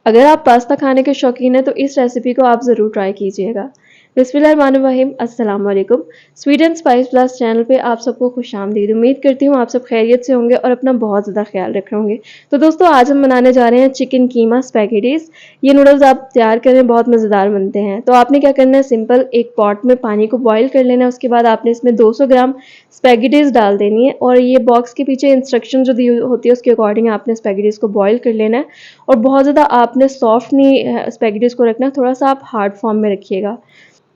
अगर आप पास्ता खाने के शौकीन हैं तो इस रेसिपी को आप ज़रूर ट्राई कीजिएगा। बिस्मिल्लाहिर्रहमानिर्रहीम, अस्सलाम वालेकुम। Sweet and spice plus channel पे आप सबको खुशामदीद। उम्मीद करती हूँ आप सब खैरियत से होंगे और अपना बहुत ज़्यादा ख्याल रख रहे होंगे। तो दोस्तों, आज हम बनाने जा रहे हैं चिकन कीमा स्पैगेटीज़। ये नूडल्स आप तैयार करें, बहुत मज़ेदार बनते हैं। तो आपने क्या करना है, सिंपल एक पॉट में पानी को बॉयल कर लेना है। उसके बाद आपने इसमें 200 ग्राम स्पैगेटीज़ डाल देनी है और ये बॉक्स के पीछे इंस्ट्रक्शन जो दी होती है उसके अकॉर्डिंग आपने स्पैगेटीज़ को बॉयल कर लेना है। और बहुत ज़्यादा आपने सॉफ्ट नहीं स्पैगेटीज़ को रखना, थोड़ा सा आप हार्ड फॉर्म में रखिएगा।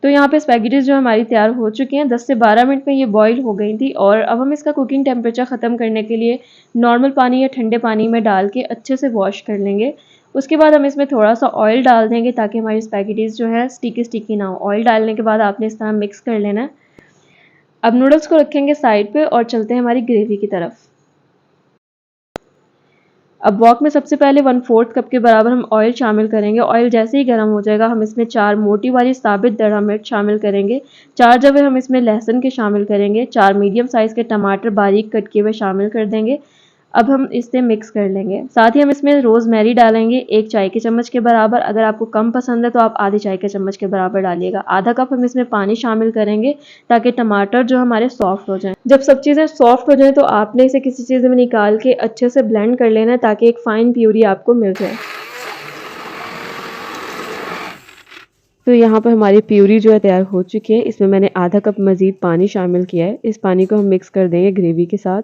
तो यहाँ पे स्पैगेटीज़ जो हमारी तैयार हो चुकी हैं, 10 से 12 मिनट में ये बॉईल हो गई थी। और अब हम इसका कुकिंग टेम्परेचर ख़त्म करने के लिए नॉर्मल पानी या ठंडे पानी में डाल के अच्छे से वॉश कर लेंगे। उसके बाद हम इसमें थोड़ा सा ऑयल डाल देंगे ताकि हमारी स्पैगेटीज़ जो है स्टिकी स्टिकी ना हो। ऑयल डालने के बाद आपने इस तरह मिक्स कर लेना है। अब नूडल्स को रखेंगे साइड पे और चलते हैं हमारी ग्रेवी की तरफ। अब वॉक में सबसे पहले 1/4 कप के बराबर हम ऑयल शामिल करेंगे। ऑयल जैसे ही गर्म हो जाएगा हम इसमें 4 मोटी वाली साबित दड़ा मिर्च शामिल करेंगे। 4 जवे हम इसमें लहसुन के शामिल करेंगे। 4 मीडियम साइज़ के टमाटर बारीक कट किए हुए शामिल कर देंगे। अब हम इसे मिक्स कर लेंगे। साथ ही हम इसमें रोज़मेरी डालेंगे 1 चाय के चम्मच के बराबर। अगर आपको कम पसंद है तो आप आधे चाय के चम्मच के बराबर डालिएगा। आधा कप हम इसमें पानी शामिल करेंगे ताकि टमाटर जो हमारे सॉफ्ट हो जाएं। जब सब चीज़ें सॉफ्ट हो जाएं तो आपने इसे किसी चीज़ में निकाल के अच्छे से ब्लेंड कर लेना है ताकि एक फ़ाइन प्यूरी आपको मिल जाए। तो यहाँ पर हमारी प्यूरी जो है तैयार हो चुकी है। इसमें मैंने आधा कप मज़ीद पानी शामिल किया है। इस पानी को हम मिक्स कर देंगे ग्रेवी के साथ।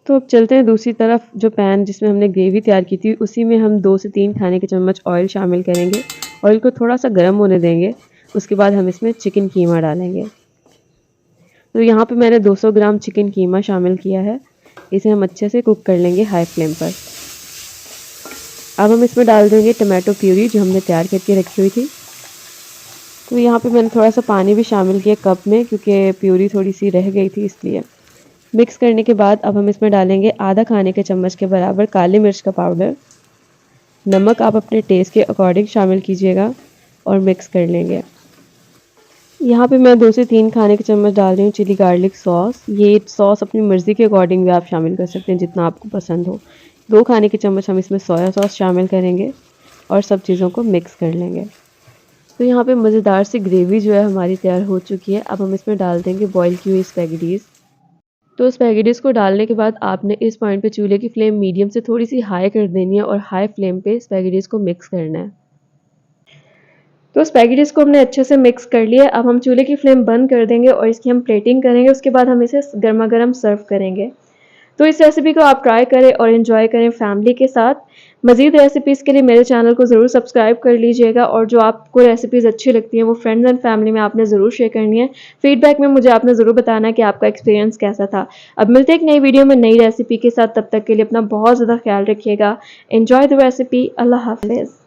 तो अब चलते हैं दूसरी तरफ। जो पैन जिसमें हमने ग्रेवी तैयार की थी उसी में हम 2 से 3 खाने के चम्मच ऑयल शामिल करेंगे। ऑयल को थोड़ा सा गर्म होने देंगे। उसके बाद हम इसमें चिकन कीमा डालेंगे। तो यहाँ पे मैंने 200 ग्राम चिकन कीमा शामिल किया है। इसे हम अच्छे से कुक कर लेंगे हाई फ्लेम पर। अब हम इसमें डाल देंगे टमाटो प्यूरी जो हमने तैयार करके रखी हुई थी। तो यहाँ पे मैंने थोड़ा सा पानी भी शामिल किया कप में, क्योंकि प्यूरी थोड़ी सी रह गई थी इसलिए। मिक्स करने के बाद अब हम इसमें डालेंगे आधा खाने के चम्मच के बराबर काली मिर्च का पाउडर। नमक आप अपने टेस्ट के अकॉर्डिंग शामिल कीजिएगा और मिक्स कर लेंगे। यहाँ पे मैं 2 से 3 खाने के चम्मच डाल रही हूँ चिली गार्लिक सॉस। ये सॉस अपनी मर्ज़ी के अकॉर्डिंग भी आप शामिल कर सकते हैं जितना आपको पसंद हो। 2 खाने के चम्मच हम इसमें सोया सॉस शामिल करेंगे और सब चीज़ों को मिक्स कर लेंगे। तो यहाँ पे मज़ेदार सी ग्रेवी जो है हमारी तैयार हो चुकी है। अब हम इसमें डाल देंगे बॉईल की हुई स्पैगेटीज़। तो स्पैगेटीज़ को डालने के बाद आपने इस पॉइंट पे चूल्हे की फ्लेम मीडियम से थोड़ी सी हाई कर देनी है और हाई फ्लेम पे स्पैगेटीज़ को मिक्स करना है। तो स्पैगेटीज़ को हमने अच्छे से मिक्स कर लिया। अब हम चूल्हे की फ्लेम बंद कर देंगे और इसकी हम प्लेटिंग करेंगे। उसके बाद हम इसे गर्मा गर्म सर्व करेंगे। तो इस रेसिपी को आप ट्राई करें और एंजॉय करें फैमिली के साथ। मज़ीद रेसिपीज़ के लिए मेरे चैनल को ज़रूर सब्सक्राइब कर लीजिएगा और जो आपको रेसिपीज़ अच्छी लगती हैं वो फ्रेंड्स एंड फैमिली में आपने ज़रूर शेयर करनी है। फीडबैक में मुझे आपने ज़रूर बताना है कि आपका एक्सपीरियंस कैसा था। अब मिलते हैं एक नई वीडियो में नई रेसिपी के साथ। तब तक के लिए अपना बहुत ज़्यादा ख्याल रखिएगा। Enjoy the recipe. अल्लाह हाफ़िज़।